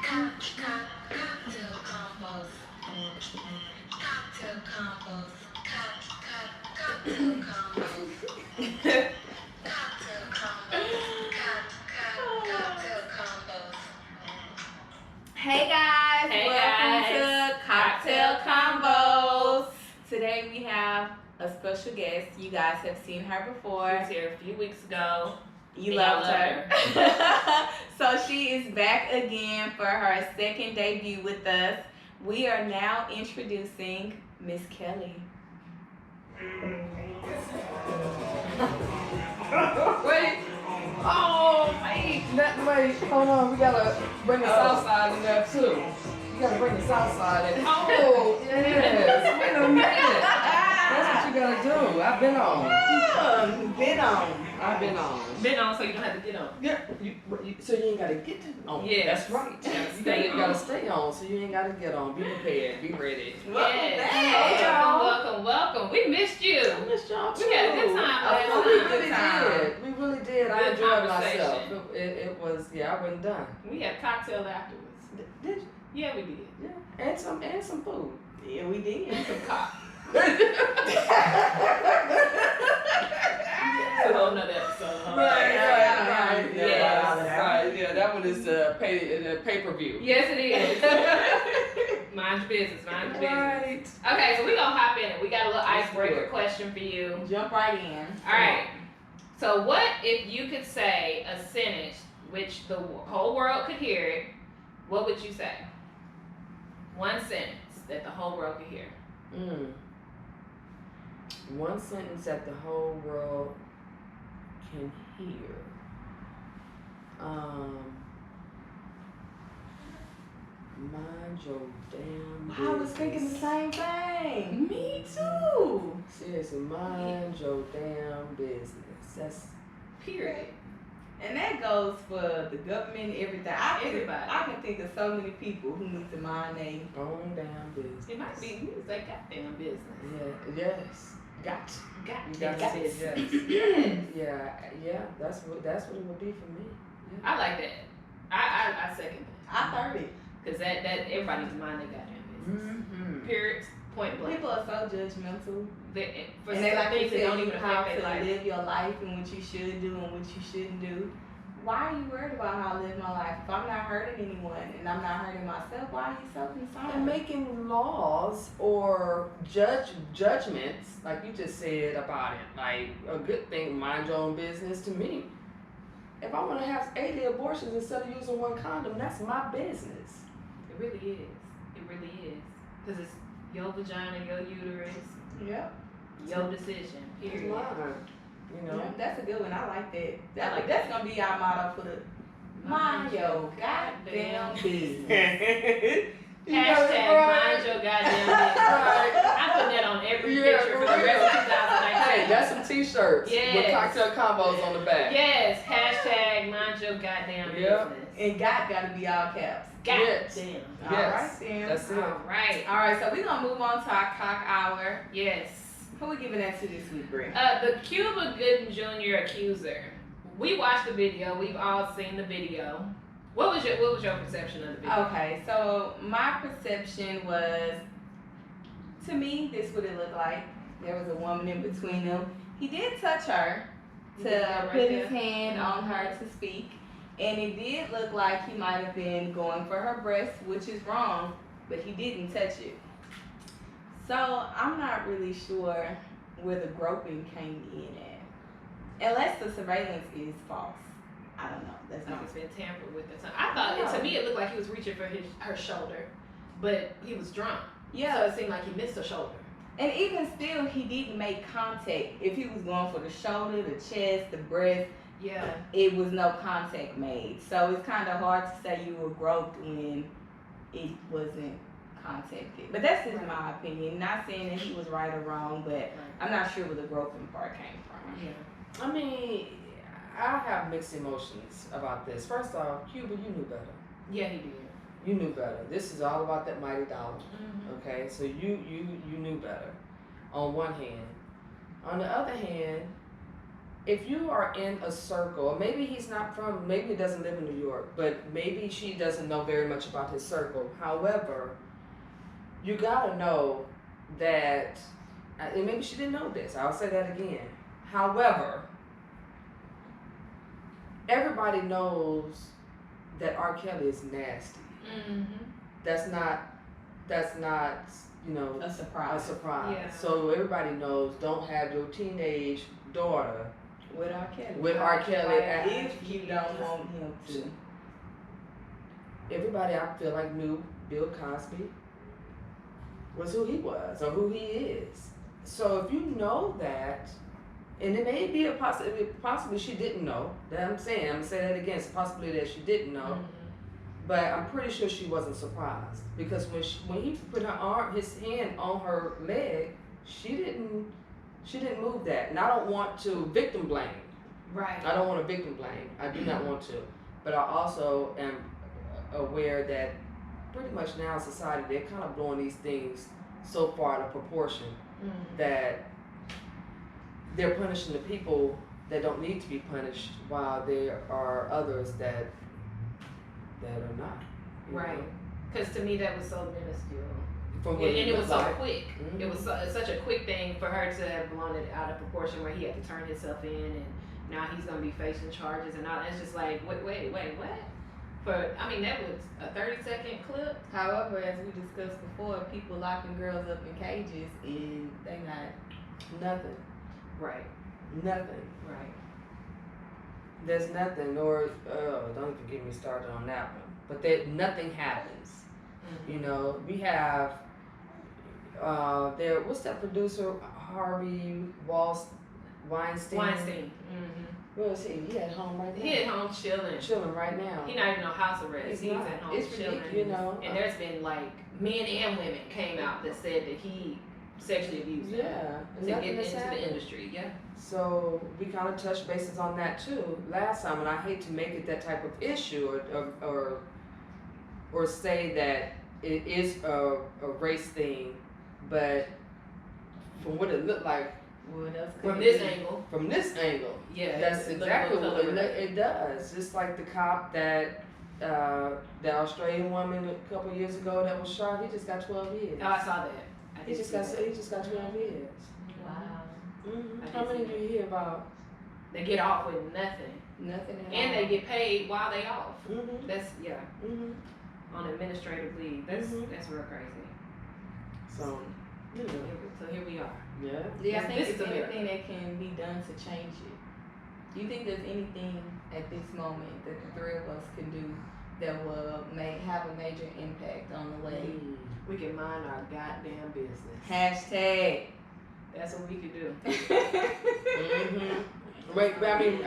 Cocktail combos. Cocktail combos. Cocktail combos. Cocktail combos. Cocktail combos. Hey guys, Hey welcome guys. to Cocktail Combos. Today we have a special guest. You guys have seen her She before. was here a few weeks ago. You Yeah, I loved love her. So she is back again for her second debut with us. We are now introducing Miss Kelly. Wait. Oh, wait. Wait. Hold on. We gotta bring the south side in there too. You gotta bring the south side in. Oh, yes. Wait a minute. That's what you gotta do. I've been on. I've been on. Been on so you don't have to get on. Yeah. So you ain't gotta get on. Yes. That's right. You gotta stay on, so you ain't gotta get on. Be prepared. Be ready. Welcome. We missed you. I missed y'all too. We had a good time last We really did. I Good enjoyed conversation. myself. It was, I wasn't done. We had cocktail afterwards. Did you? Yeah, we did. Yeah. And some food. Yeah, we did. Some cock. It's a whole nother episode. Huh? Right. Yes. Yeah, that one is the pay-per-view. Yes, it is. Mind your business. Right. Okay, so we gonna hop in it. We got a little Let's do icebreaker it. question for you. Jump right in. All right. So what if you could say a sentence which the whole world could hear it? What would you say? One sentence that the whole world could hear. One sentence that the whole world can hear. Mind your damn business. I was thinking the same thing. Me too. Seriously, mind your damn business. That's Period. And that goes for the government, everything. Everybody. I can think of so many people who need to mind their own damn business. It might be you say goddamn business. Yeah. Yes. Got. Got You to got got to this. say Yes. Yeah. That's what it would be for me. Yeah. I like that. I second that. I heard it. Cause that everybody needs to mind their goddamn business. Mm-hmm. Period. Point blank. People are so judgmental. For And they like to things that tell don't you even how affect to their life. live your life and what you should do and what you shouldn't do. Why are you worried about how I live my life? If I'm not hurting anyone and I'm not hurting myself, why are you so concerned? And making laws or judgments, like you just said about it, like a good thing, mind your own business to me. If I want to have 80 abortions instead of using one condom, that's my business. It really is. It really is. Because it's your vagina, your uterus, Yep. your decision. It's Period. mine. You know? Yeah, that's a good one. I like that. I like That's gonna be our motto for the mind your goddamn business. Hashtag mind your goddamn business. I'm putting that on every picture for the rest of 2019. Hey, that's some t-shirts Yes. with cocktail combos on the back. Yes, hashtag mind your goddamn Yep. business. And gotta be all caps. Goddamn. Yes. All Yes. right then. That's it. All right. All right, so we're gonna move on to our cock hour. Yes. Who we giving that to this week, Brie? The Cuba Gooding Jr. accuser. We watched the video. We've all seen the video. What was your perception of the video? Okay, so my perception was, to me, this what it looked like. There was a woman in between them. He did touch her to Yeah, put right his there. hand on her to speak, and it did look like he might have been going for her breast, which is wrong, but he didn't touch it. So I'm not really sure where the groping came in at, unless the surveillance is false. I don't know. That's Like not. it's been tampered with or something. I thought to me it looked like he was reaching for her shoulder, but he was drunk. Yeah. So it seemed like he missed her shoulder. And even still, he didn't make contact. If he was going for the shoulder, the chest, the breast, Yeah. it was no contact made. So it's kind of hard to say you were groped when it wasn't contacted. But that's just my opinion. Not saying that he was right or wrong, but I'm not sure where the groping part came from. Yeah. I mean, I have mixed emotions about this. First off, Cuba, you knew better. Yeah, he did. You knew better. This is all about that mighty dollar. Mm-hmm. Okay, so you knew better. On one hand, on the other hand, if you are in a circle, maybe maybe he doesn't live in New York, but maybe she doesn't know very much about his circle. However, you gotta know that, and maybe she didn't know this, I'll say that again. However, everybody knows that R. Kelly is nasty. Mm-hmm. That's not, A surprise. Yeah. So everybody knows, don't have your teenage daughter With R. Kelly. with R. Kelly. If you don't want him to. Everybody, I feel like, knew Bill Cosby was who he was or who he is. So if you know that, and it may be possibly she didn't know. That I'm gonna say that again. It's a possibility that she didn't know, but I'm pretty sure she wasn't surprised because when he put his hand on her leg, she didn't move that. And I don't want to victim blame. Right. I don't want to victim blame. I do not want to, but I also am aware that pretty much now in society they're kind of blowing these things so far out of proportion that they're punishing the people that don't need to be punished, while there are others that are not. Right. Because to me that was so minuscule. From And it was so quick. Mm-hmm. It was such a quick thing for her to have blown it out of proportion where he had to turn himself in and now he's going to be facing charges and all. It's just like, wait, what? That was a 30-second clip. However, as we discussed before, people locking girls up in cages and they not Nothing. Right. Nothing. Right. There's nothing, or don't even get me started on that one. But nothing happens. Mm-hmm. You know, we have what's that producer, Harvey Weinstein? Mm-hmm. Where is he? He at home right now. He at home chilling. Chilling right now. He not even on house arrest. He's not. at home It's chilling. ridiculous, you know. And there's been like men and women came out that said that he sexually abused them Yeah. to get Nothing has into the happened. industry. Yeah. So we kind of touched bases on that too last time, and I hate to make it that type of issue or say that it is a race thing, but from what it looked like what else could From it this be? angle. from this angle, Yeah. that's it looked exactly a little what color. it does. Just like the cop that Australian woman a couple years ago that was shot, he just got 12 years. Oh, I saw that. I He did just see got that. 12 years. Wow. Mm-hmm. I did How many see do that. you hear about? They get off with nothing. Nothing at And all. they get paid while they off. Mm-hmm. That's Mm-hmm. on administrative leave. That's Mhm. that's real crazy. So, you know, So here we are. yeah. Yeah, I think This it's is a anything that can be done to change it. Do you think there's anything at this moment that the three of us can do that will have a major impact on the way? We can mind our goddamn business. Hashtag. That's what we could do. Mm-hmm. Right, but I mean,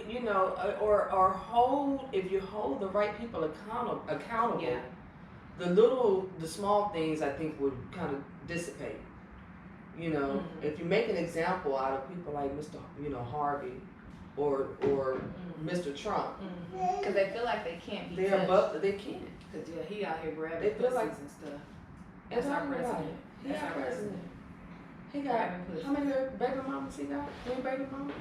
you know, or hold, if you hold the right people accountable, Yeah. the small things I think would kind of dissipate. You know, Mhm. if you make an example out of people like Mr. Harvey or Mr. Trump, Because they feel like they can't be they're touched. above, they can't. Cause yeah, he out here They grabbing feel pussies like- and stuff. And That's our talking about president. it. He That's our our president. He got Grabbing pussy. how many baby mamas he got? 3 baby mamas.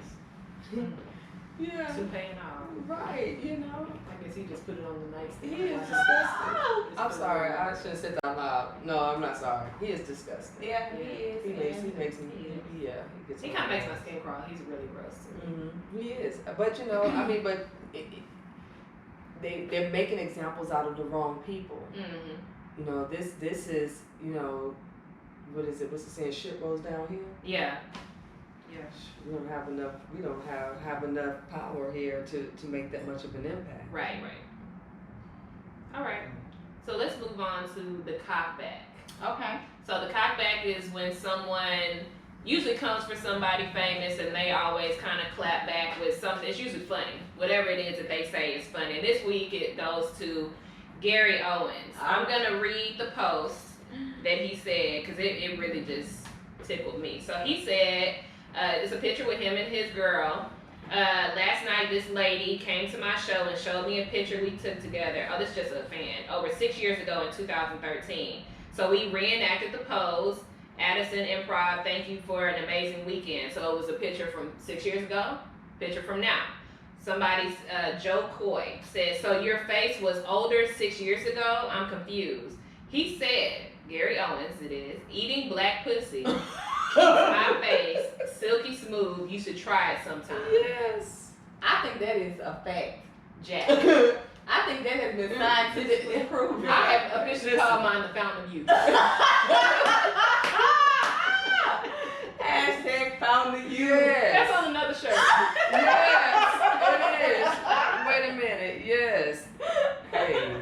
Yeah. Two paying off. Right. You know. I guess he just put it on the nightstand. He is Like, disgusting. just I'm put it sorry. on I the- should have said that out loud. No, I'm not sorry. He is disgusting. Yeah, he is. He makes and me. Yeah. He gets. He on kind of my makes my nerves. skin crawl. He's really gross to me. He is. But you know, I mean, but they're making examples out of the wrong people. Mm-hmm. You know, this is, you know, what is it? What's the saying? Shit rolls downhill. Yeah. Yeah. We don't have enough. We don't have enough power here to make that much of an impact. Right. All right. So let's move on to the cockback. Okay. So the cockback is when someone usually comes for somebody famous and they always kind of clap back with something. It's usually funny. Whatever it is that they say is funny. This week it goes to Gary Owens. I'm going to read the post that he said because it really just tickled me. So he said, it's a picture with him and his girl. Last night this lady came to my show and showed me a picture we took together. Oh, this is just a fan. Over 6 years ago in 2013. So we reenacted the pose Addison Improv, thank you for an amazing weekend. So it was a picture from 6 years ago, picture from now. Somebody's, Joe Coy said, so your face was older 6 years ago? I'm confused. He said, Gary Owens it is, eating black pussy keeps my face silky smooth. You should try it sometime. Yes. I think that is a fact. Jack. I think that has been scientifically proven. I have officially called mine the fountain of youth. Hashtag found the youth. Yes. That's on another shirt. Yes, it is. Wait a minute. Yes. Hey.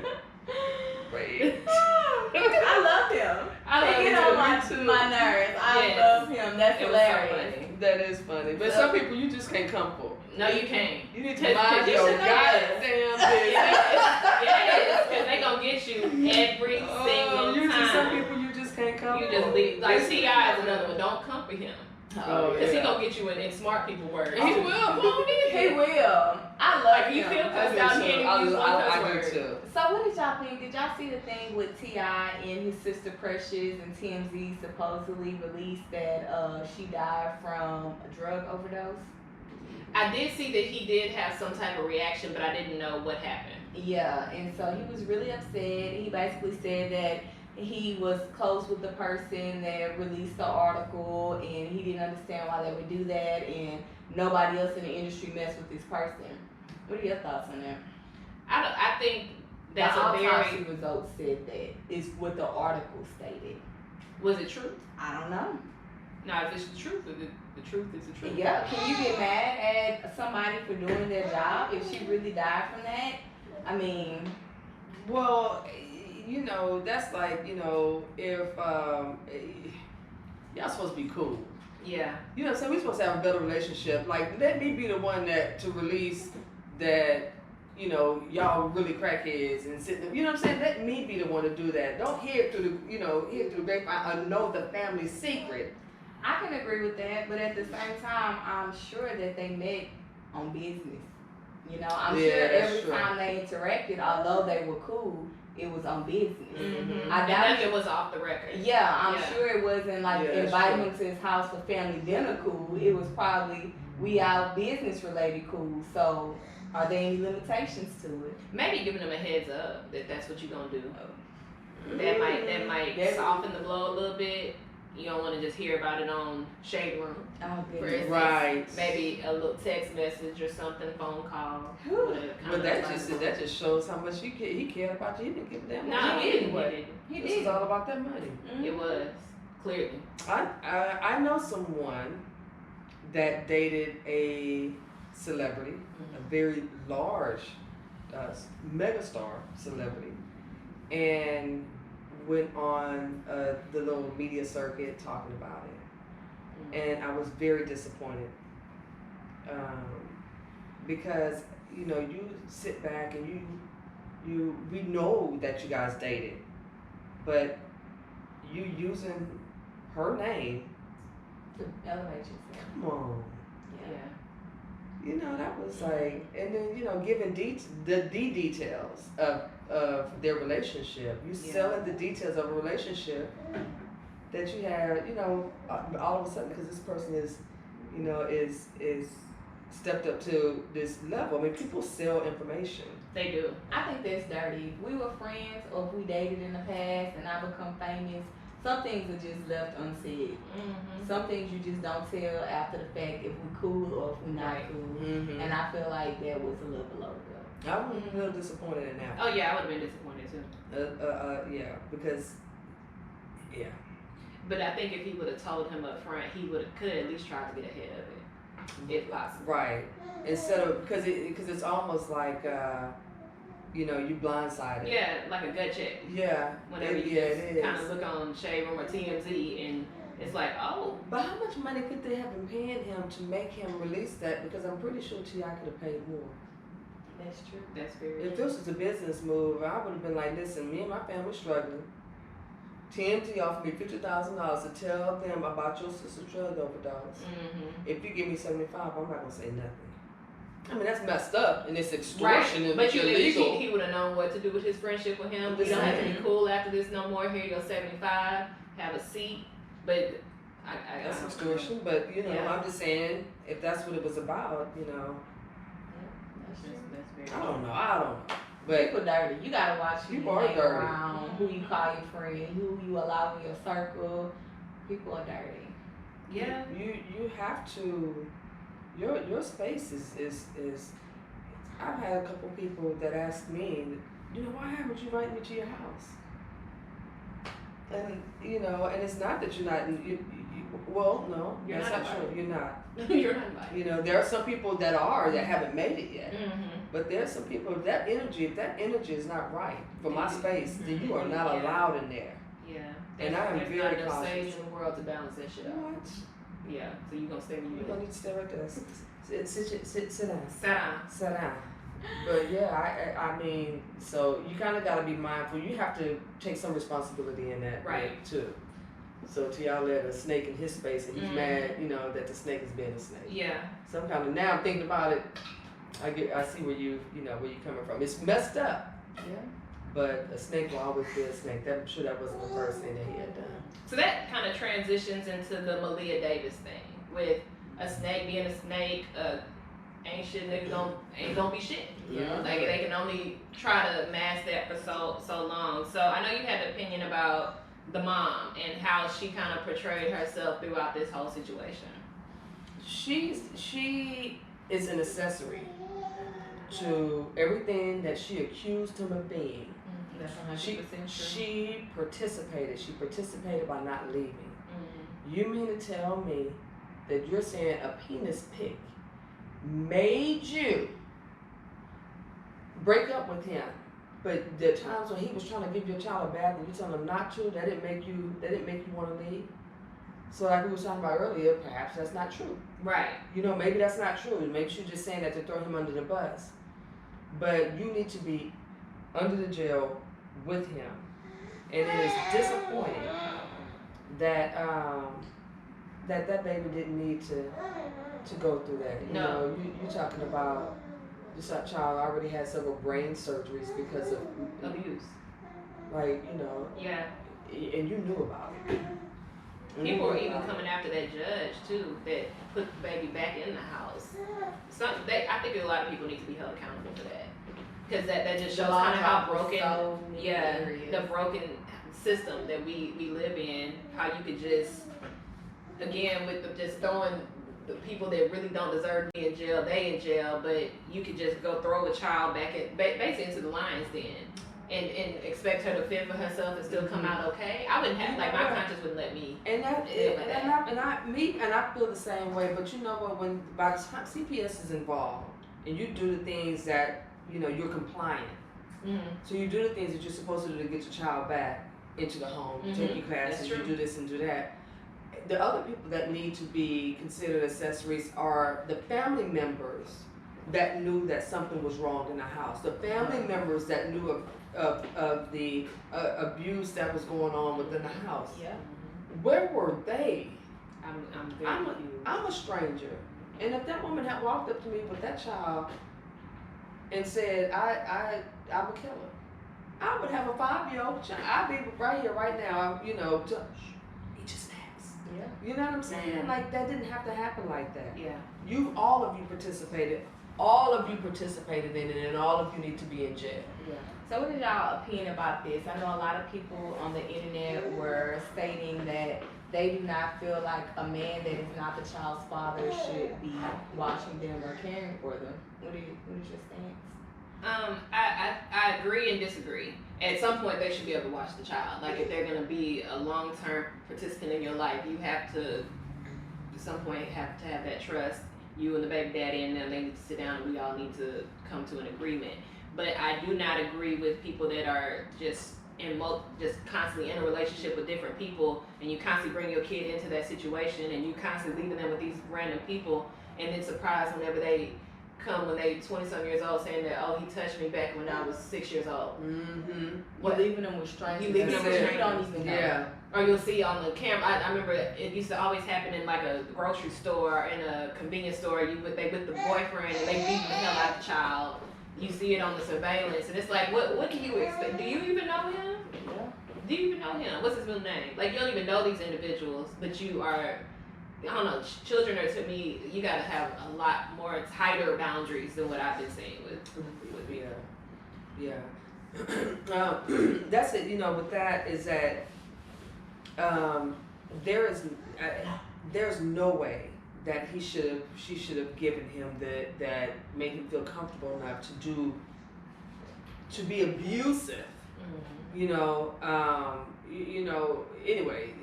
Wait. I love him. I love He him get on too. my nerves. I Yes. love him. That's It was so hilarious. funny. That is funny. But some people you just can't come for. No, you can't. You need to Cause mind you your should know this. goddamn business. Yes, because they gonna get you every single you time. just some people you just can't come You for. just leave. Like T.I. is another one. Don't come for him. Oh, Because he yeah. gonna get you in smart people words. He will, won't he? He will. I love Like, you him. feel I do cussed out, he too. ain't use one cuss I do word. too. So what did y'all think? Did y'all see the thing with T.I. and his sister Precious and TMZ supposedly released that she died from a drug overdose? I did see that he did have some type of reaction, but I didn't know what happened. Yeah, and so he was really upset. He basically said that he was close with the person that released the article and he didn't understand why they would do that, and nobody else in the industry messed with this person. What are your thoughts on that? I think that's the a autopsy very. results said that is what the article stated. Was it true? I don't know. No, if it's the truth, the truth is the truth. Yeah, can you get mad at somebody for doing their job if she really died from that? I mean, Well, you know, that's like, you know, if y'all supposed to be cool. Yeah. You know what I'm saying? We're supposed to have a better relationship. Like, let me be the one that to release that, you know, y'all really crackheads and sit there. You know what I'm saying? Let me be the one to do that. Don't hear it through the, you know, hear it through the grapevine or know the family secret. I can agree with that, but at the same time, I'm sure that they met on business. You know, I'm Yeah, sure that's every true. time they interacted, although they were cool, it was on business. Mm-hmm. I And doubt nothing was off the record. Yeah, I'm Yeah. sure it wasn't like Yeah, that's inviting true. him to his house for family dinner cool. It was probably we out business related cool. So are there any limitations to it? Maybe giving them a heads up that that's what you're gonna do. Oh. That might That's- soften the blow a little bit. You don't want to just hear about it on Shade Room. Oh, For goodness. instance, Right. maybe a little text message or something, phone call. Whew. with a But comment that like- just shows how much he cared about you. He didn't give a damn. No, much he didn't. anyway. He This is did. all about that money. Mhm. It was clearly. I know someone that dated a celebrity, a very large megastar celebrity, and went on the little media circuit talking about it, and I was very disappointed because you know you sit back and we know that you guys dated, but you using her name. To elevate yourself. Come on. Yeah. You know, that was like, and then, you know, giving the details of their relationship. You Yeah. selling the details of a relationship that you have, you know, all of a sudden, because this person is, you know, is stepped up to this level. I mean, people sell information. They do. I think that's dirty. If we were friends or if we dated in the past and I become famous, some things are just left unsaid. Mm-hmm. Some things you just don't tell after the fact if we cool or if we not Right. cool. Mm-hmm. And I feel like that was a little below the belt. I was a little disappointed in that. Oh yeah, I would have been disappointed too. Yeah, because, yeah. But I think if he would have told him up front, he could at least try to get ahead of it, if possible. Right. Instead of, because it's almost like, you know, you blindsided. Yeah, like a gut check. Yeah. Whenever you it kind of is. look on Shade Room or TMZ, and it's like, oh, But how much money could they have been paying him to make him release that? Because I'm pretty sure T.I. could have paid more. That's true. that's very. If this was a business move, I would have been like, listen, me and my family struggling. TMZ offered me $50,000 to tell them about your sister's drug overdose. Mm-hmm. If you give me 75, I'm not gonna say nothing. I mean, that's messed up and it's extortion Right, and but it's you illegal. he would have known what to do with his friendship with him. We The don't have to same. be cool after this no more. Here you go, 75. Have a seat. But I That's don't extortion, but you know, Yeah. I'm just saying, if that's what it was about, you know, That's true. That's I very don't know. But People dirty. You gotta watch who People you are hang dirty. around, who you call your friend, who you allow in your circle. People are dirty. Yeah. you have to, your space is I've had a couple people that ask me, you know, why haven't you invited me to your house? And you know, and it's not that you're not, well, no, You're that's not not true. You're not. You're not invited. You know, there are some people that are that haven't made it yet. Mm-hmm. But there's some people, if that energy is not right for my space, then you are not Yeah. allowed in there. Yeah. And I am There's very not enough cautious. sage in the world to balance that shit out. What? Yeah. So you gonna stay where You're you gonna at. need to stay right there. Sit down. Sit down. Sit down. But yeah, I mean, so you kind of got to be mindful. You have to take some responsibility in that Right. too. So to y'all let a snake in his space and he's Mhm. mad, you know, that the snake is being a snake. Yeah. Some kind of, now I'm thinking about it, I see where you know, where you're coming from. It's messed up, Yeah. but a snake will always be a snake. I'm sure that wasn't the first thing that he had done. So that kind of transitions into the Malia Davis thing with a snake being a snake. Ain't shit niggas ain't gonna be shit. Yeah. Like they can only try to mask that for so long. So I know you had an opinion about the mom and how she kind of portrayed herself throughout this whole situation. She is an accessory to everything that she accused him of being. That's 100% true. She participated. She participated by not leaving. Mhm. You mean to tell me that you're saying a penis pic made you break up with him, but the times when he was trying to give your child a bath and you telling him not to, that didn't make you want to leave? So like we were talking about earlier, perhaps that's not true. Right. You know, maybe that's not true. Maybe she's just saying that to throw him under the bus. But you need to be under the jail with him. And it is disappointing that that baby didn't need to go through that. You No. know, you're talking about this child already had several brain surgeries because of Abuse. like, you know, Yeah. and you knew about it. And you People were knew even about it. coming after that judge too that put the baby back in the house. I think a lot of people need to be held accountable for that because that just shows kind of how broken, the broken system that we live in. How you could just, again, with just throwing the people that really don't deserve to be in jail, they in jail, but you could just go throw a child back basically into the lion's den. And expect her to fend for herself and still come out okay. I wouldn't have, like, my conscience wouldn't let me. And that, Yeah, but I feel the same way. But you know what? When by the time CPS is involved, and you do the things that you know you're compliant, so you do the things that you're supposed to do to get your child back into the home, take your classes, That's you true. do this and do that. The other people that need to be considered accessories are the family members that knew that something was wrong in the house. The family members that knew of the abuse that was going on within the house. Yeah. Where were they? I'm very confused. I'm a stranger, and if that woman had walked up to me with that child and said, I'm a killer," I would have a 5-year-old child. I'd be right here, right now. You know, he just snaps. Yeah. You know what I'm saying? Like that didn't have to happen like that. Yeah. All of you participated. All of you participated in it, and all of you need to be in jail. Yeah. So what is y'all opinion about this? I know a lot of people on the internet were stating that they do not feel like a man that is not the child's father should be watching them or caring for them. What is your stance? I agree and disagree. At some point, they should be able to watch the child. Like, if they're going to be a long-term participant in your life, you have to, at some point, have to have that trust. You and the baby daddy and them, they need to sit down and we all need to come to an agreement. But I do not agree with people that are just constantly in a relationship with different people, and you constantly bring your kid into that situation, and you constantly leaving them with these random people, and then surprised whenever they come when they 20-some years old saying that, oh, he touched me back when I was 6 years old. Mm-hmm. You're leaving them with strangers. You leaving them with You don't strangers. even know. Yeah. Or you'll see on the camera. I remember it used to always happen in like a grocery store, in a convenience store. They with the boyfriend and they beating the hell out of the child. You see it on the surveillance, and it's like, what do you expect? Do you even know him? Yeah. Do you even know him? What's his middle name? Like, you don't even know these individuals, but you are, I don't know, children are, to me, you gotta have a lot more tighter boundaries than what I've been seeing with people. Yeah. That's it, with that is that there's no way that she should have given him that made him feel comfortable enough to be abusive. Anyway,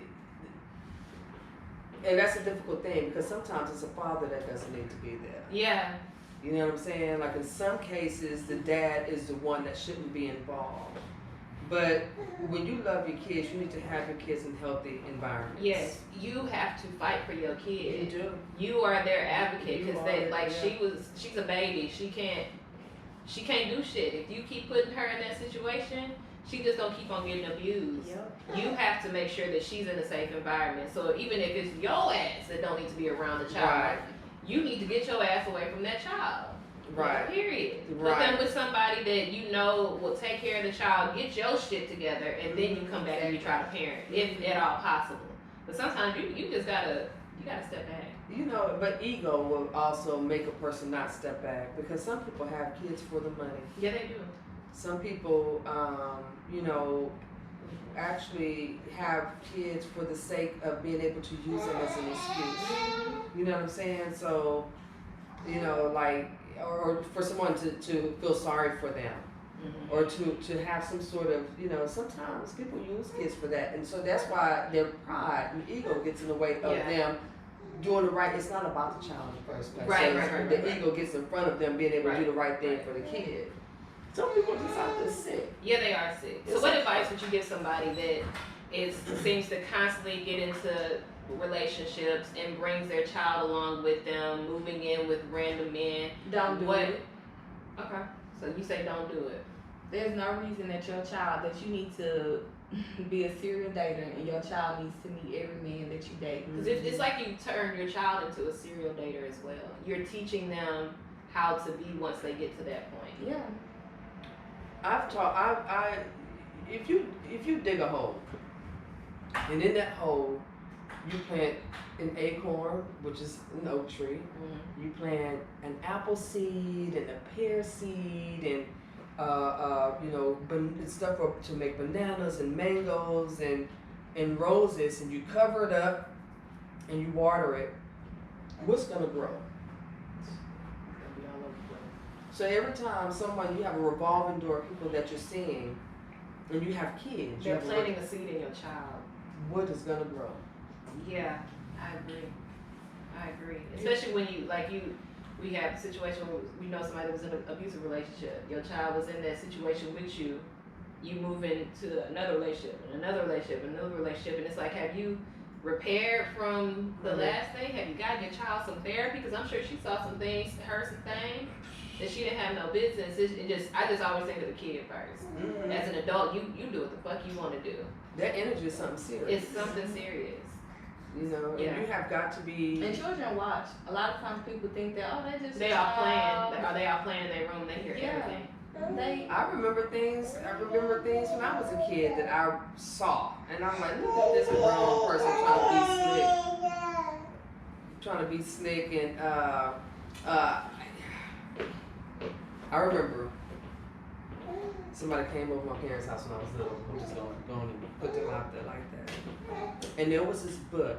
and that's a difficult thing because sometimes it's a father that doesn't need to be there. Yeah. You know what I'm saying? Like in some cases, the dad is the one that shouldn't be involved. But when you love your kids, you need to have your kids in healthy environments. Yes, you have to fight for your kid. You do. You are their advocate because You she's a baby. She can't do shit. If you keep putting her in that situation, she just gonna keep on getting abused. Yep. You have to make sure that she's in a safe environment. So even if it's your ass that don't need to be around the child, Right. you need to get your ass away from that child. Right. Period. Put Right. them with somebody that you know will take care of the child, get your shit together, and then you come back and you try to parent, if at all possible. But sometimes you just gotta step back. But ego will also make a person not step back because some people have kids for the money. Yeah, they do. Some people, actually have kids for the sake of being able to use them as an excuse. You know what I'm saying? So, or for someone to feel sorry for them. Mm-hmm. Or to have some sort of, sometimes people use kids for that. And so that's why their pride and ego gets in the way of them doing the right. It's not about the child in the first place. Right. The ego gets in front of them being able to do the right thing for the kid. Some people just out there sick. Yeah, they are sick. So what advice would you give somebody that seems to constantly get into relationships and brings their child along with them, moving in with random men? Don't do it. Okay. So you say don't do it. There's no reason that your child, that you need to be a serial dater and your child needs to meet every man that you date. Because it's like you turn your child into a serial dater as well. You're teaching them how to be once they get to that point. Yeah. If you dig a hole, and in that hole, you plant an acorn, which is an oak tree. Mm-hmm. You plant an apple seed and a pear seed and stuff to make bananas and mangoes and roses, and you cover it up and you water it. What's gonna grow? So every time you have a revolving door of people that you're seeing, and you have kids, They're planting a seed in your child. What is gonna grow? Yeah, I agree. Especially when we have a situation where we know somebody that was in an abusive relationship. Your child was in that situation with you. You move into another relationship, and another relationship, and another relationship, and it's like, have you repaired from the last thing? Have you gotten your child some therapy? Because I'm sure she saw some things, heard some things that she didn't have no business. I just always think of the kid first. Mm-hmm. As an adult, you do what the fuck you want to do. That energy is something serious. It's something serious. And you have got to be. And children watch. A lot of times people think that, oh, they just They all playing. Are they all playing in their room? They hear everything. I remember things when I was a kid that I saw, and I'm like, look at this grown person trying to be slick, and I remember somebody came over my parents' house when I was little. I'm just going to put them out there like that. And there was this book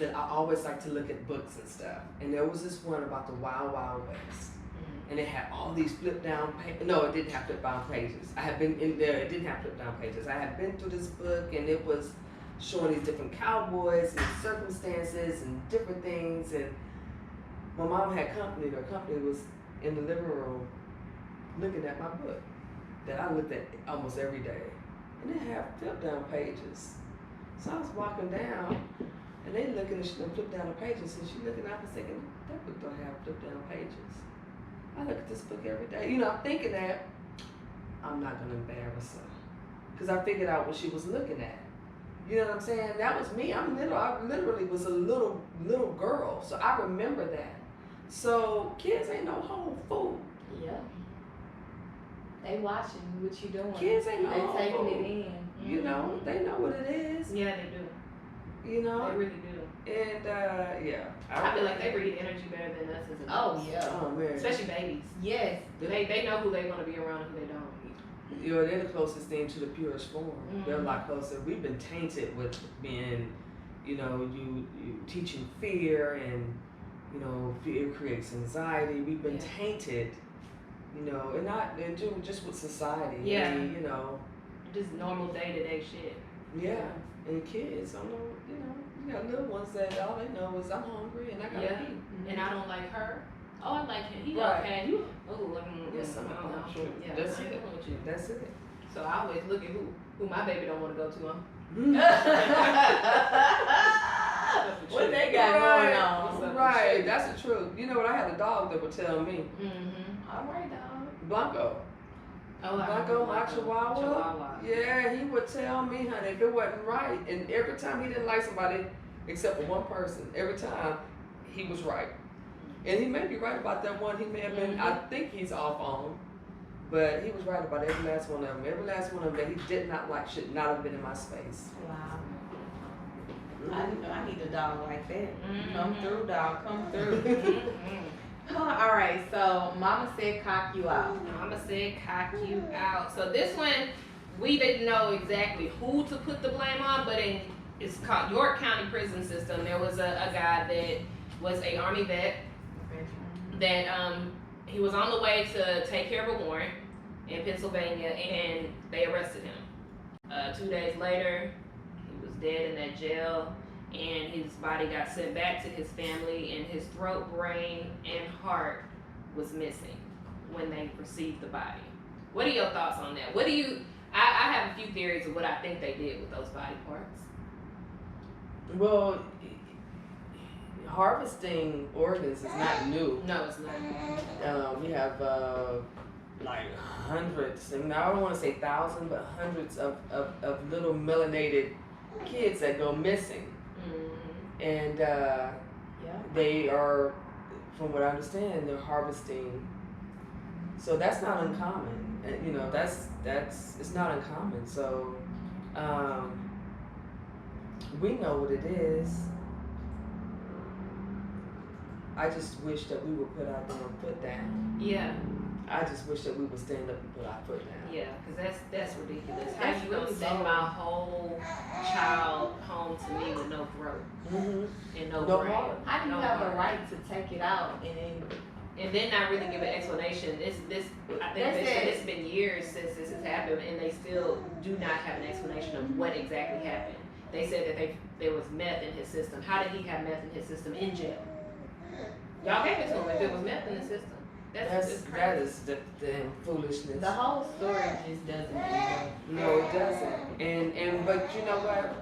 that I always like to look at books and stuff. And there was this one about the Wild Wild West. And it had all these flip down pages. No, it didn't have flip down pages. I had been in there, it didn't have flip down pages. I had been through this book, and it was showing these different cowboys and circumstances and different things. And my mom had company. Her company was in the living room looking at my book that I looked at almost every day. And it had flip down pages. So I was walking down, and they looking at the flip down the pages, and she looking at me thinking, that book don't have flip down pages. I look at this book every day. I'm thinking that I'm not gonna embarrass her, because I figured out what she was looking at. You know what I'm saying? That was me. I literally was a little girl, so I remember that. So kids ain't no whole fool. Yeah. They watching what you doing. Kids ain't no They whole taking fool. it in. You know, they know what it is. Yeah, they do. You know, They really do. and yeah, I feel like they read energy better than us as adults. Oh yeah. Oh man, Especially babies. Yes. They know who they want to be around and who they don't. you know, they're the closest thing to the purest form. They're a Mhm. lot closer. We've been tainted with being, you know, you teaching fear, and you know, fear creates anxiety. We've been Yeah. tainted, you know, and just with society. Yeah. I mean, you know, Just normal day-to-day shit. yeah. And kids, I know, you know, you got little ones that all they know is I'm hungry and I gotta Yeah. eat. And I don't like her. Oh, I like him. He Right. okay. Oh, Yes, I'm I don't know. sure. Yeah, That's I ain't it. going with you. That's it. So I always look at who my baby don't want to go to. What they got Right. going on? What's up? Right, that's the truth. You know what? I had a dog that would tell me, All right, dog. Blanco. Oh, I Blanco, remember my Chihuahua. Chihuahua. Yeah, he would tell me, honey, if it wasn't right. And every time he didn't like somebody, except for one person, every time he was right. And he may be right about that one. He may have been, I think he's off on, but he was right about every last one of them. Every last one of them that he did not like should not have been in my space. Wow. I need a dog like that. Mhm. Come through, dog. Come through. Mhm. All right. So, Mama said, "Cock you out." Mama said, "Cock you out." So this one, we didn't know exactly who to put the blame on, but it's called York County Prison System. There was a guy that was a Army vet that he was on the way to take care of a warrant in Pennsylvania, and they arrested him. 2 days later, he was dead in that jail, and his body got sent back to his family, and his throat, brain, and heart was missing when they received the body. What are your thoughts on that? I have a few theories of what I think they did with those body parts. Well, harvesting organs is not new. No, it's not. We have like hundreds, and I don't want to say thousands, but hundreds of little melanated kids that go missing. Mm-hmm. And Yeah. they are, from what I understand, they're harvesting. So that's not uncommon. And, you know, that's it's not uncommon. So we know what it is. I just wish that we would put our damn foot down. Yeah. I just wish that we would stand up and put our foot down. Yeah, because that's ridiculous. How That's you gonna really send bold. my whole child home to me with no throat and no No brain? heart. How do you No have heart. the right to take it out And then not really give an explanation. I think That's they said it. it's been years since this has happened, and they still do not have an explanation of what exactly happened. They said that there was meth in his system. How did he have meth in his system in jail? Y'all gave it to him if it was meth in the system. That's just That crazy. is the damn foolishness. the whole story just doesn't make sense. No, it doesn't. And but you know what?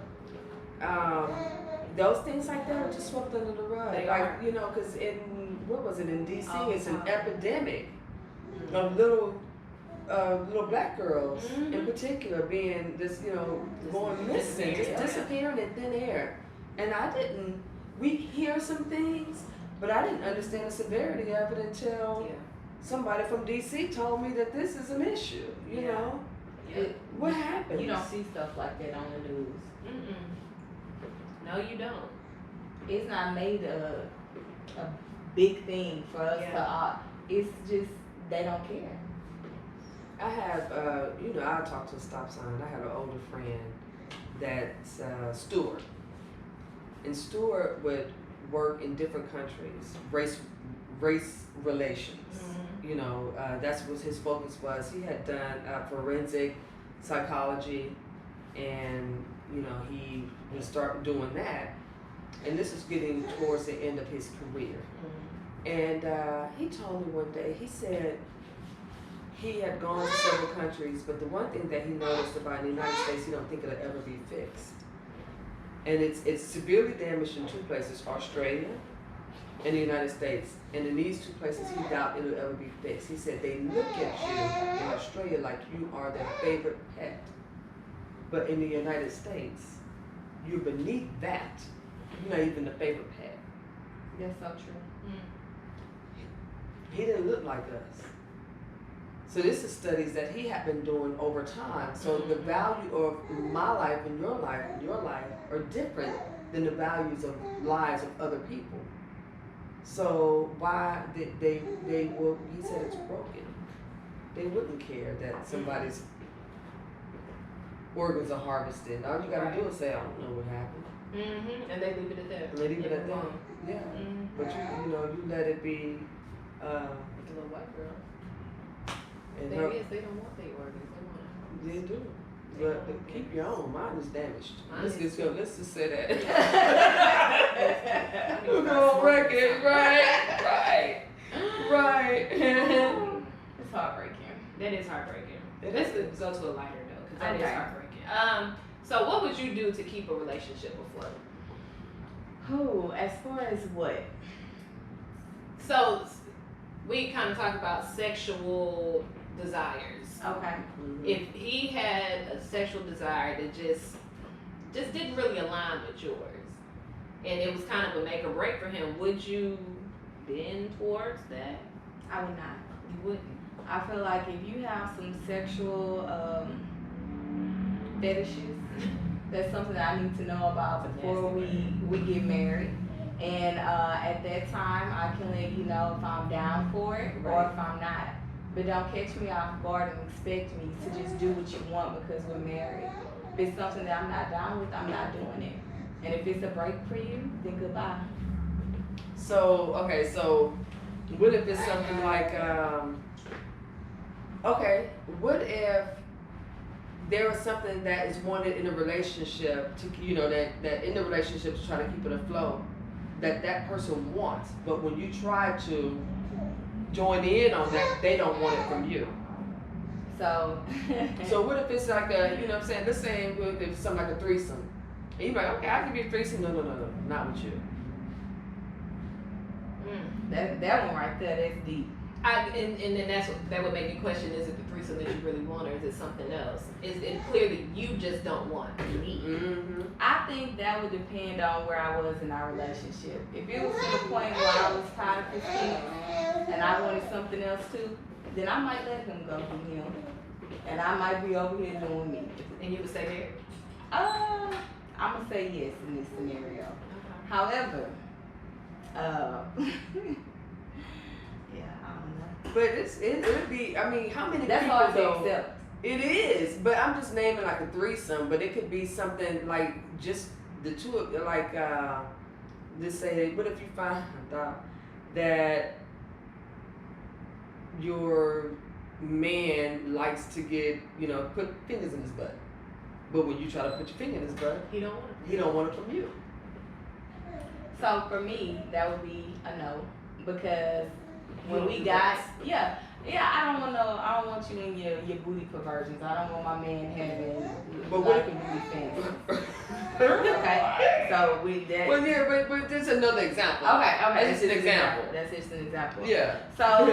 Those things like that are just swept under the rug. They like are. you know, because what was it in D.C.? All the It's an time. epidemic of little black girls Mhm. in particular being this, you know, going missing, just disappearing. disappearing in thin air. And we hear some things, but I didn't understand the severity of it until Yeah. somebody from D.C. told me that this is an issue. You Yeah. know, Yeah. what happened? You don't see stuff like that on the news. Mm-mm. No, you don't. It's not made a big thing for us Yeah. to. It's just they don't care. I have, I talked to a stop sign. I had an older friend that's Stuart. And Stuart would work in different countries, race relations. Mhm. You know, that's what his focus was. He had done forensic psychology, and, you know, he would start doing that. And this is getting towards the end of his career. And he told me one day, he said, he had gone to several countries, but the one thing that he noticed about the United States, he don't think it'll ever be fixed. And it's severely damaged in two places, Australia and the United States. And in these two places, he doubt it'll ever be fixed. He said they look at you in Australia like you are their favorite pet. But in the United States, you're beneath that. You're not even the favorite pet. That's so true. He didn't look like us. So this is studies that he had been doing over time. So the value of my life and your life are different than the values of lives of other people. So why did they will, he said it's broken. They wouldn't care that somebody's organs are harvested. All you gotta do is say, I don't know what happened. And they leave it at that. And they leave it at that. Yeah. But you know, you let it be. The little white girl. And They her, don't want their organs. They want they do. But keep your own. Mine is damaged. Mine Let's is just say that. it. We're on record, right? It's heartbreaking. That is heartbreaking. It Let's is. go to a lighter note because that is Okay. heartbreaking. So what would you do to keep a relationship afloat? Who? As far as what? So we kind of talk about sexual desires. Okay. If he had a sexual desire that just didn't really align with yours, and it was kind of a make or break for him, would you bend towards that? I would not. You wouldn't. I feel like if you have some sexual fetishes, that's something that I need to know about before we get married. And at that time, I can let you know if I'm down for it or if I'm not. But don't catch me off guard and expect me to just do what you want because we're married. If it's something that I'm not down with, I'm not doing it. And if it's a break for you, then goodbye. So okay, so what if it's something like okay, what if there was something that is wanted in a relationship to that in the relationship to try to keep it afloat that person wants, but when you try to join in on that, they don't want it from you. So So what if it's like a, what I'm saying, let's say if it's something like a threesome. And you're like, okay, I'll give you a threesome. No, not with you. that one right there, that's deep. And then that would make me question: is it the threesome that you really want, or is it something else? Is it clear that you just don't want me? I think that would depend on where I was in our relationship. If it was to the point where I was tired of his and I wanted something else too, then I might let him go from him. And I might be over here doing me. And you would say there? I'm gonna say yes in this scenario. However, yeah, I don't know. But it would be, I mean, how many That's people hard to though? accept. It is, but I'm just naming like a threesome, but it could be something like just the two of, like, just say, what if you find out that your man likes to get, put fingers in his butt, but when you try to put your finger in his butt, He don't want it. he don't want it from you. So for me, that would be a no, because when we got, I don't want you in your booty perversions. I don't want my man having But what like a booty fantasy. Okay, so with that. Well, yeah, but there's another example. Okay, That's just an example. That's just an example. Yeah. So,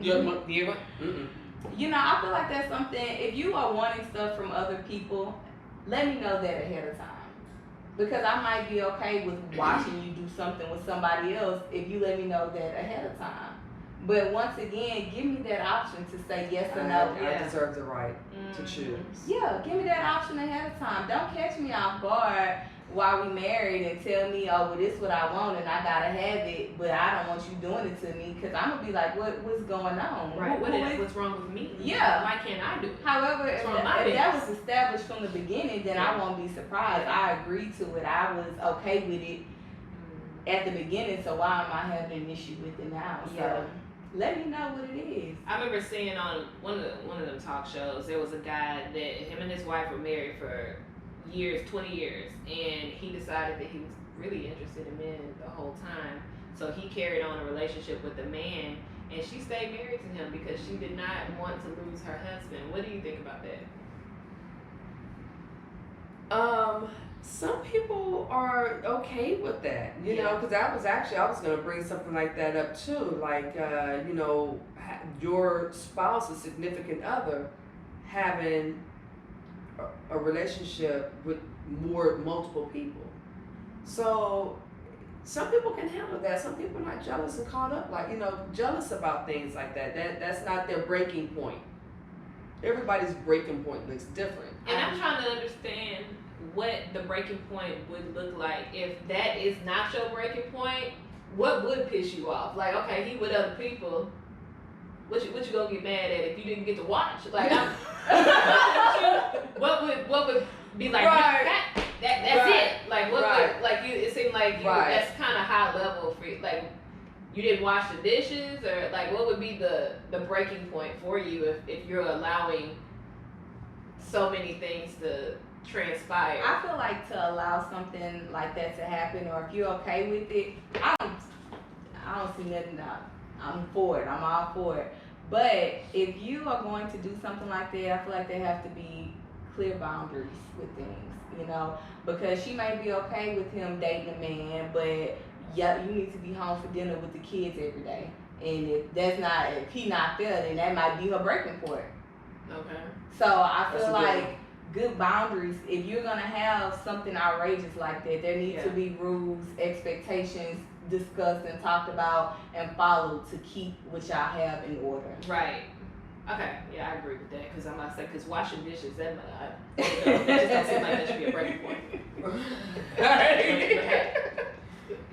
No booties. I feel like that's something, if you are wanting stuff from other people, let me know that ahead of time. Because I might be okay with watching you do something with somebody else if you let me know that ahead of time. But once again, give me that option to say yes or no. I deserve the right to choose. Yeah, give me that option ahead of time. Don't catch me off guard while we married and tell me, oh, well, this is what I want and I gotta have it, but I don't want you doing it to me, because I'm gonna be like, what's going on? Right. What's wrong with me? Yeah. Why can't I do it? However, if What's wrong with my that business? was established from the beginning, then I won't be surprised. I agreed to it. I was okay with it at the beginning, so why am I having an issue with it now? So Yeah. let me know what it is. I remember seeing on one of them talk shows, there was a guy that him and his wife were married for years, 20 years, and he decided that he was really interested in men the whole time. So he carried on a relationship with the man, and she stayed married to him because she did not want to lose her husband. What do you think about that? Some people are okay with that, because I was going to bring something like that up too. Like, your spouse or significant other having a relationship with multiple people. So some people can handle that. Some people are not jealous and caught up, like, jealous about things like that. That's not their breaking point. Everybody's breaking point looks different. And I'm trying to understand what the breaking point would look like. If that is not your breaking point, what would piss you off? Like, okay, he with other people. What you gonna get mad at if you didn't get to watch? Like, what would be like? Right. That's Right. it. Like, what Right. would, like you? It seemed like you, Right. that's kind of high level for you. Like, you didn't wash the dishes, or like, what would be the breaking point for you if you're allowing so many things to transpire? I feel like to allow something like that to happen, or if you're okay with it, I don't see nothing out. I'm for it. I'm all for it. But if you are going to do something like that, I feel like there have to be clear boundaries with things, because she may be okay with him dating a man, but yeah, you need to be home for dinner with the kids every day. And if he not there, then that might be her breaking point. Okay. So I That's feel a good like one. good boundaries, if you're gonna have something outrageous like that, there need to be rules, expectations discussed and talked about and followed to keep what y'all have in order. Right. Okay. Yeah, I agree with that because I'm not saying because washing dishes that just don't seem like that should be a breaking point.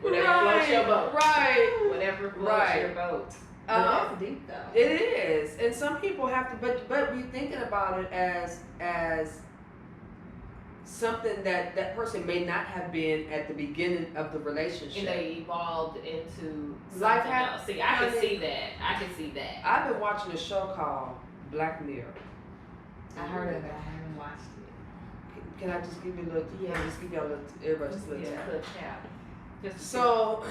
Whatever floats your boat. Right. Whatever floats Right. your boat. But that's deep though. It is, and some people have to, but we thinking about it as something that person may not have been at the beginning of the relationship. And they evolved into Life something else. See, I can see that. I can see that. I've been watching a show called Black Mirror. I heard of it, I haven't watched it. Can I just give you a little? Yeah. Just give y'all a little, everybody just a little Yeah, tap. clip cap. So,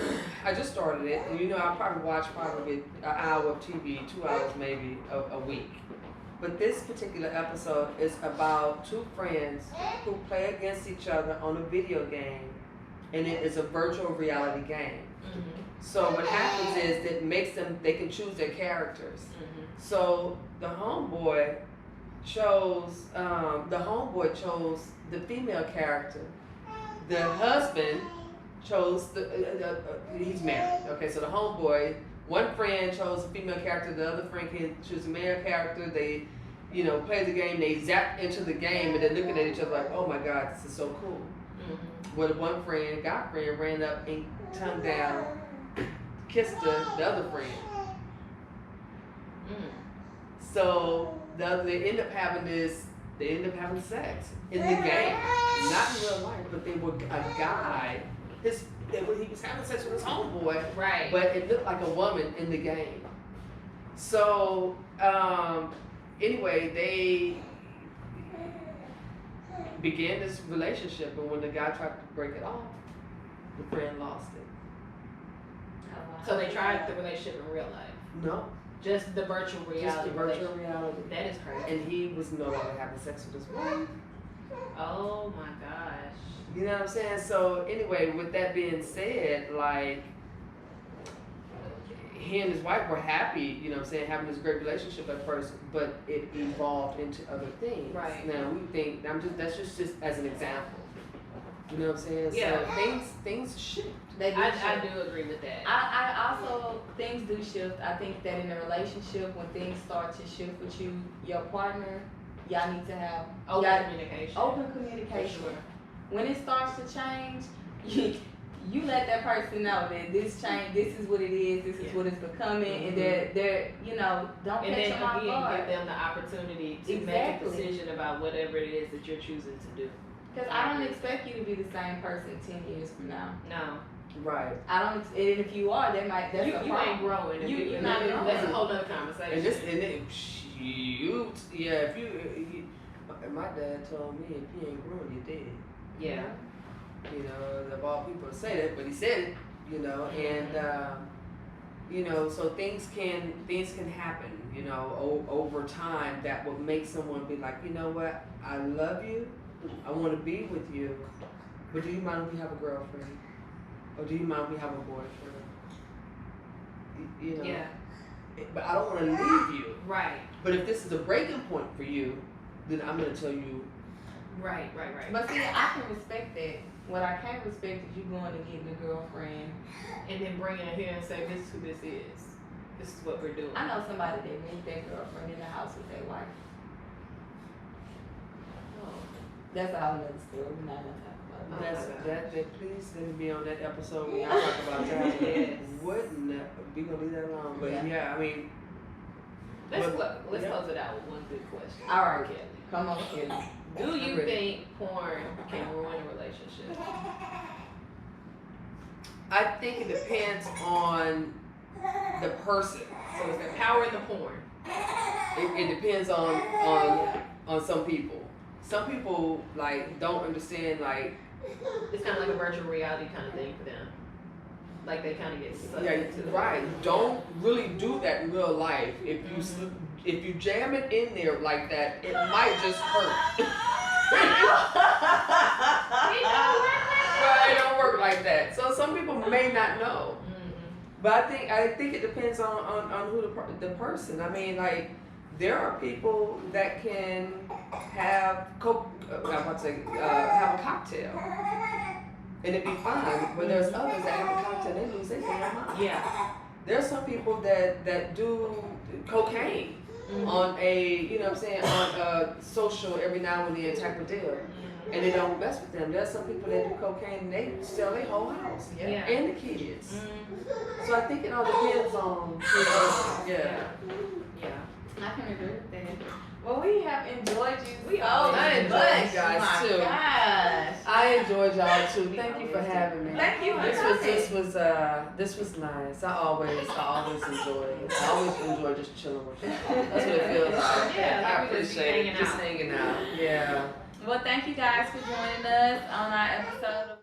I just started it, and I probably watch an hour of TV, 2 hours maybe a week. But this particular episode is about two friends who play against each other on a video game, and it is a virtual reality game. Mm-hmm. So what happens is that makes them, they can choose their characters. Mm-hmm. So the homeboy chose the female character. The husband chose he's married. Okay, so the homeboy, one friend chose a female character, the other friend can choose a male character. They, play the game, they zap into the game and they're looking at each other like, oh my God, this is so cool. Mm-hmm. Well, the one friend, guy friend, ran up and tongue down, kissed the other friend. Mm. So they end up having sex in the game, not in real life, but they were a guy. He was having sex with his homeboy, Right. but it looked like a woman in the game. So anyway, they began this relationship, and when the guy tried to break it off, the friend lost it. So they tried the relationship in real life. No, Just the virtual reality. just the virtual relationship. reality. That is crazy. And he was no longer having sex with his wife. Oh my gosh. You know what I'm saying? So anyway, with that being said, like, he and his wife were happy, having this great relationship at first, but it evolved into other things. Right. Now we think that's just as an example. You know what I'm saying? Yeah. So things shift. They do I shift. do agree with that. I also, things do shift. I think that in a relationship, when things start to shift with your partner, y'all need to have Open communication. open For communication. sure. When it starts to change, you let that person know that this change, this is what it is, this is what it's becoming, and they're don't And catch then them off again, guard. give them the opportunity to make Exactly. a decision about whatever it is that you're choosing to do. Because I don't expect you to be the same person 10 years from now. No. Right. I don't, and if you are, that's You a ain't problem. growing. If You're not growing. That's a whole nother conversation. My dad told me if you ain't growing, you're dead. Yeah. Of all people to say that, but he said it, and so things can happen, over time that will make someone be like, you know what, I love you, I want to be with you, but do you mind if we have a girlfriend? Or do you mind if we have a boyfriend? Yeah. But I don't want to leave you. Right. But if this is a breaking point for you, then I'm going to tell you. Right. But see, I can respect that What I can't respect is you going and getting a girlfriend. And then bringing it here and say, this is who this is. This is what we're doing. I know somebody that moved their girlfriend in the house with their wife. Oh. That's all another story. We're not gonna talk about it. Please let me be on that episode when y'all talk about child. Yes. Wouldn't we gonna leave that alone? But yeah, I mean, Let's But- close yeah. it out with one good question. All right. Kelly. Come on, Kelly. Do you ready. think porn can ruin a relationship? I think it depends on the person. So it's the power in the porn. It depends on some people. Some people like don't understand like It's kind of like a virtual reality kind of thing for them. Like they kind of get sucked yeah into the right. Don't really do that in real life. If you if you jam it in there like that, it might just hurt. But it don't work like that. So some people may not know. But I think it depends on who the person. I mean, like there are people that can have have a cocktail and it'd be fine. But there's others that have a cocktail and they lose their damn mind. Yeah. There's some people that do cocaine on a on a social every now and then type of deal. And they don't mess with them. There's some people that do cocaine and they sell their whole house. Yeah. And the kids. So I think it all depends on Yeah. I can agree with that. Well, we have enjoyed you. We always I enjoyed you guys my too. Gosh. I enjoyed y'all too. Thank you for having me. Thank you for This was nice. I always enjoy it. I always enjoy just chilling with you. That's what it feels like. Yeah, I we just be appreciate it. hanging Just out. hanging out. Yeah. Well, thank you guys for joining us on our episode of